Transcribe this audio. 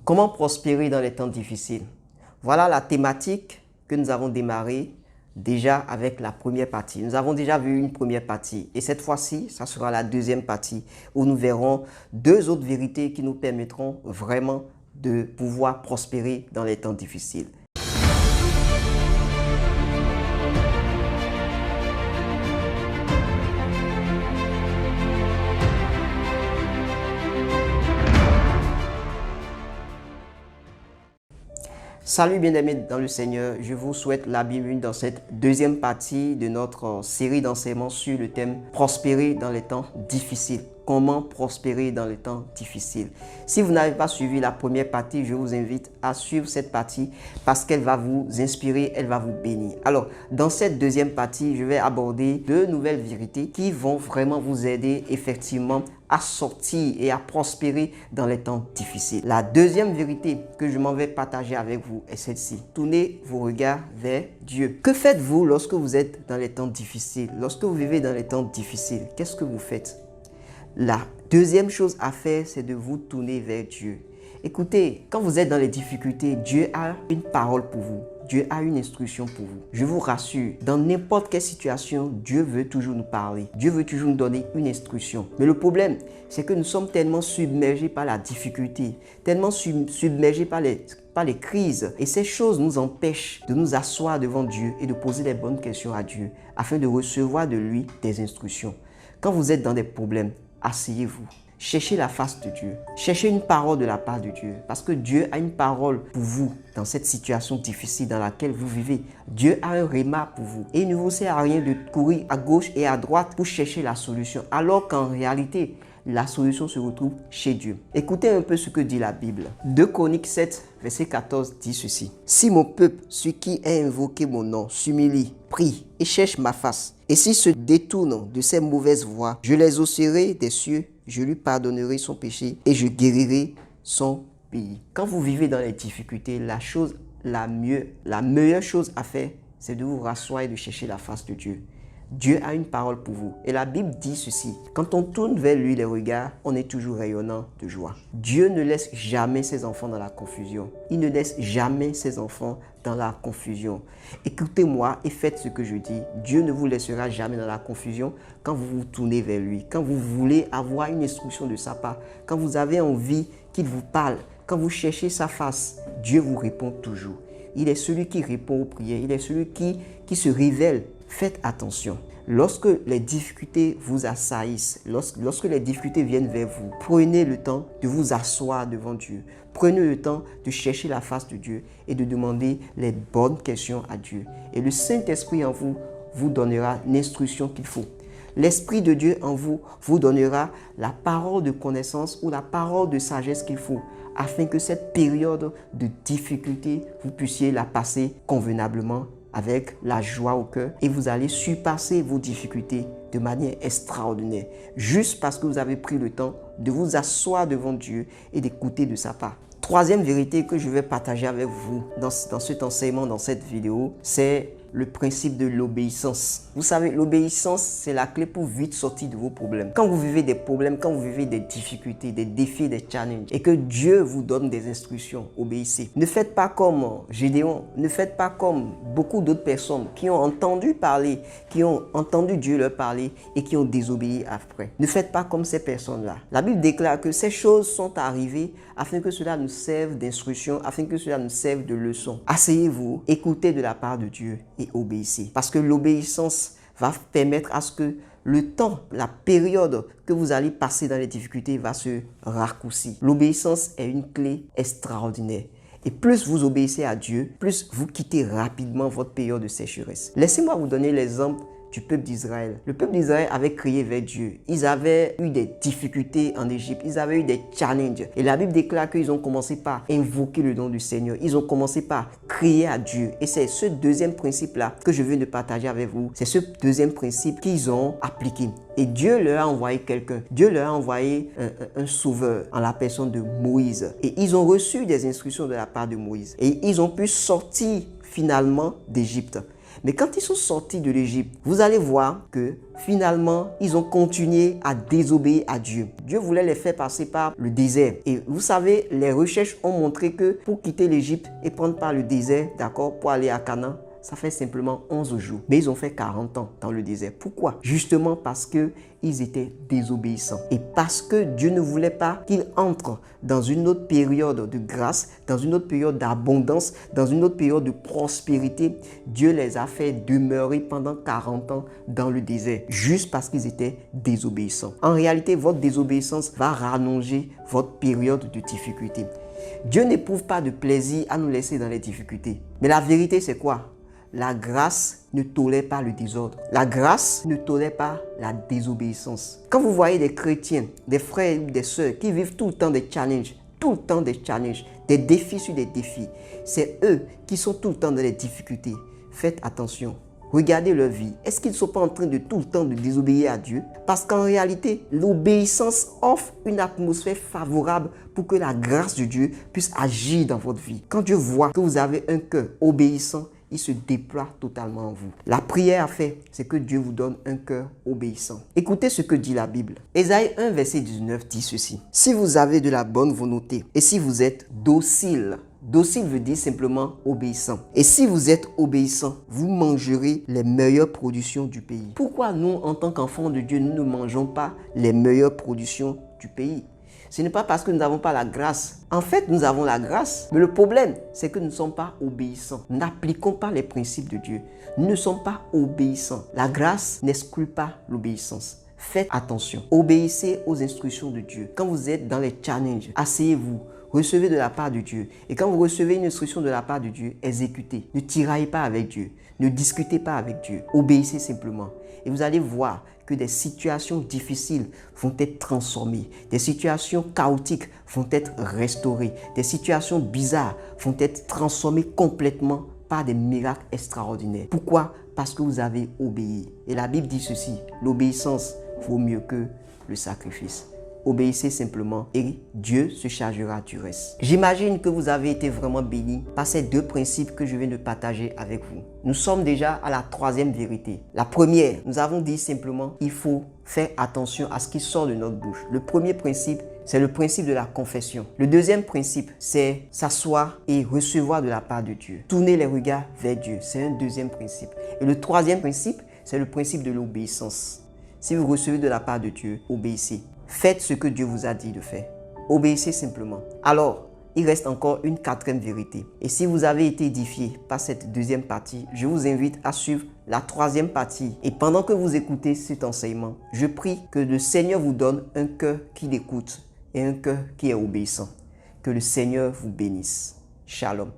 Comment prospérer dans les temps difficiles? Voilà la thématique que nous avons démarré déjà avec la première partie. Nous avons déjà vu une première partie et cette fois-ci, ça sera la deuxième partie où nous verrons deux autres vérités qui nous permettront vraiment de pouvoir prospérer dans les temps difficiles. Salut bien-aimés dans le Seigneur, je vous souhaite la bienvenue dans cette deuxième partie de notre série d'enseignements sur le thème « Prospérer dans les temps difficiles ». Comment prospérer dans les temps difficiles. Si vous n'avez pas suivi la première partie, je vous invite à suivre cette partie parce qu'elle va vous inspirer, elle va vous bénir. Alors, dans cette deuxième partie, je vais aborder deux nouvelles vérités qui vont vraiment vous aider effectivement à sortir et à prospérer dans les temps difficiles. La deuxième vérité que je m'en vais partager avec vous est celle-ci. Tournez vos regards vers Dieu. Que faites-vous lorsque vous êtes dans les temps difficiles? Lorsque vous vivez dans les temps difficiles, qu'est-ce que vous faites? La deuxième chose à faire, c'est de vous tourner vers Dieu. Écoutez, quand vous êtes dans les difficultés, Dieu a une parole pour vous. Dieu a une instruction pour vous. Je vous rassure, dans n'importe quelle situation, Dieu veut toujours nous parler. Dieu veut toujours nous donner une instruction. Mais le problème, c'est que nous sommes tellement submergés par la difficulté, tellement submergés par les crises. Et ces choses nous empêchent de nous asseoir devant Dieu et de poser les bonnes questions à Dieu afin de recevoir de lui des instructions. Quand vous êtes dans des problèmes, asseyez-vous. Cherchez la face de Dieu. Cherchez une parole de la part de Dieu. Parce que Dieu a une parole pour vous dans cette situation difficile dans laquelle vous vivez. Dieu a un réma pour vous. Et il ne vous sert à rien de courir à gauche et à droite pour chercher la solution. Alors qu'en réalité, la solution se retrouve chez Dieu. Écoutez un peu ce que dit la Bible. 2 Chroniques 7, verset 14 dit ceci. « Si mon peuple, celui qui a invoqué mon nom, s'humilie, prie et cherche ma face, et s'il se détourne de ses mauvaises voies, je les hausserai des cieux, je lui pardonnerai son péché et je guérirai son pays. » Quand vous vivez dans les difficultés, la meilleure chose à faire, c'est de vous rasseoir et de chercher la face de Dieu. Dieu a une parole pour vous. Et la Bible dit ceci. Quand on tourne vers lui les regards, on est toujours rayonnant de joie. Dieu ne laisse jamais ses enfants dans la confusion. Il ne laisse jamais ses enfants dans la confusion. Écoutez-moi et faites ce que je dis. Dieu ne vous laissera jamais dans la confusion quand vous vous tournez vers lui. Quand vous voulez avoir une instruction de sa part. Quand vous avez envie qu'il vous parle. Quand vous cherchez sa face, Dieu vous répond toujours. Il est celui qui répond aux prières. Il est celui qui se révèle. Faites attention. Lorsque les difficultés vous assaillissent, lorsque les difficultés viennent vers vous, prenez le temps de vous asseoir devant Dieu. Prenez le temps de chercher la face de Dieu et de demander les bonnes questions à Dieu. Et le Saint-Esprit en vous vous donnera l'instruction qu'il faut. L'Esprit de Dieu en vous vous donnera la parole de connaissance ou la parole de sagesse qu'il faut afin que cette période de difficulté, vous puissiez la passer convenablement avec la joie au cœur et vous allez surpasser vos difficultés de manière extraordinaire juste parce que vous avez pris le temps de vous asseoir devant Dieu et d'écouter de sa part. Troisième vérité que je vais partager avec vous dans cet enseignement, dans cette vidéo, c'est le principe de l'obéissance. Vous savez, l'obéissance, c'est la clé pour vite sortir de vos problèmes. Quand vous vivez des problèmes, quand vous vivez des difficultés, des défis, des challenges, et que Dieu vous donne des instructions, obéissez. Ne faites pas comme Gédéon, ne faites pas comme beaucoup d'autres personnes qui ont entendu parler, qui ont entendu Dieu leur parler et qui ont désobéi après. Ne faites pas comme ces personnes-là. La Bible déclare que ces choses sont arrivées afin que cela nous serve d'instruction, afin que cela nous serve de leçon. Asseyez-vous, écoutez de la part de Dieu et obéissez. Parce que l'obéissance va permettre à ce que le temps, la période que vous allez passer dans les difficultés va se raccourcir. L'obéissance est une clé extraordinaire. Et plus vous obéissez à Dieu, plus vous quittez rapidement votre période de sécheresse. Laissez-moi vous donner l'exemple du peuple d'Israël. Le peuple d'Israël avait crié vers Dieu. Ils avaient eu des difficultés en Égypte. Ils avaient eu des challenges. Et la Bible déclare qu'ils ont commencé par invoquer le nom du Seigneur. Ils ont commencé par crier à Dieu. Et c'est ce deuxième principe-là que je viens de partager avec vous. C'est ce deuxième principe qu'ils ont appliqué. Et Dieu leur a envoyé quelqu'un. Dieu leur a envoyé un sauveur en la personne de Moïse. Et ils ont reçu des instructions de la part de Moïse. Et ils ont pu sortir finalement d'Égypte. Mais quand ils sont sortis de l'Égypte, vous allez voir que finalement, ils ont continué à désobéir à Dieu. Dieu voulait les faire passer par le désert. Et vous savez, les recherches ont montré que pour quitter l'Égypte et prendre par le désert, d'accord, pour aller à Canaan, ça fait simplement 11 jours. Mais ils ont fait 40 ans dans le désert. Pourquoi? Justement parce qu'ils étaient désobéissants. Et parce que Dieu ne voulait pas qu'ils entrent dans une autre période de grâce, dans une autre période d'abondance, dans une autre période de prospérité. Dieu les a fait demeurer pendant 40 ans dans le désert. Juste parce qu'ils étaient désobéissants. En réalité, votre désobéissance va rallonger votre période de difficulté. Dieu n'éprouve pas de plaisir à nous laisser dans les difficultés. Mais la vérité, c'est quoi? La grâce ne tolère pas le désordre. La grâce ne tolère pas la désobéissance. Quand vous voyez des chrétiens, des frères ou des sœurs qui vivent tout le temps des challenges, des défis sur des défis, c'est eux qui sont tout le temps dans les difficultés. Faites attention. Regardez leur vie. Est-ce qu'ils ne sont pas en train de tout le temps de désobéir à Dieu? Parce qu'en réalité, l'obéissance offre une atmosphère favorable pour que la grâce de Dieu puisse agir dans votre vie. Quand Dieu voit que vous avez un cœur obéissant, il se déploie totalement en vous. La prière à faire, c'est que Dieu vous donne un cœur obéissant. Écoutez ce que dit la Bible. Ésaïe 1, verset 19 dit ceci. Si vous avez de la bonne volonté et si vous êtes docile, docile veut dire simplement obéissant. Et si vous êtes obéissant, vous mangerez les meilleures productions du pays. Pourquoi nous, en tant qu'enfants de Dieu, nous ne mangeons pas les meilleures productions du pays? Ce n'est pas parce que nous n'avons pas la grâce. En fait, nous avons la grâce. Mais le problème, c'est que nous ne sommes pas obéissants. Nous n'appliquons pas les principes de Dieu. Nous ne sommes pas obéissants. La grâce n'exclut pas l'obéissance. Faites attention. Obéissez aux instructions de Dieu. Quand vous êtes dans les challenges, asseyez-vous. Recevez de la part de Dieu. Et quand vous recevez une instruction de la part de Dieu, exécutez. Ne tiraillez pas avec Dieu. Ne discutez pas avec Dieu. Obéissez simplement. Et vous allez voir que des situations difficiles vont être transformées. Des situations chaotiques vont être restaurées. Des situations bizarres vont être transformées complètement par des miracles extraordinaires. Pourquoi? Parce que vous avez obéi. Et la Bible dit ceci, l'obéissance vaut mieux que le sacrifice. Obéissez simplement et Dieu se chargera du reste. J'imagine que vous avez été vraiment bénis par ces deux principes que je viens de partager avec vous. Nous sommes déjà à la troisième vérité. La première, nous avons dit simplement qu'il faut faire attention à ce qui sort de notre bouche. Le premier principe, c'est le principe de la confession. Le deuxième principe, c'est s'asseoir et recevoir de la part de Dieu. Tourner les regards vers Dieu, c'est un deuxième principe. Et le troisième principe, c'est le principe de l'obéissance. Si vous recevez de la part de Dieu, obéissez. Faites ce que Dieu vous a dit de faire. Obéissez simplement. Alors, il reste encore une quatrième vérité. Et si vous avez été édifié par cette deuxième partie, je vous invite à suivre la troisième partie. Et pendant que vous écoutez cet enseignement, je prie que le Seigneur vous donne un cœur qui l'écoute et un cœur qui est obéissant. Que le Seigneur vous bénisse. Shalom.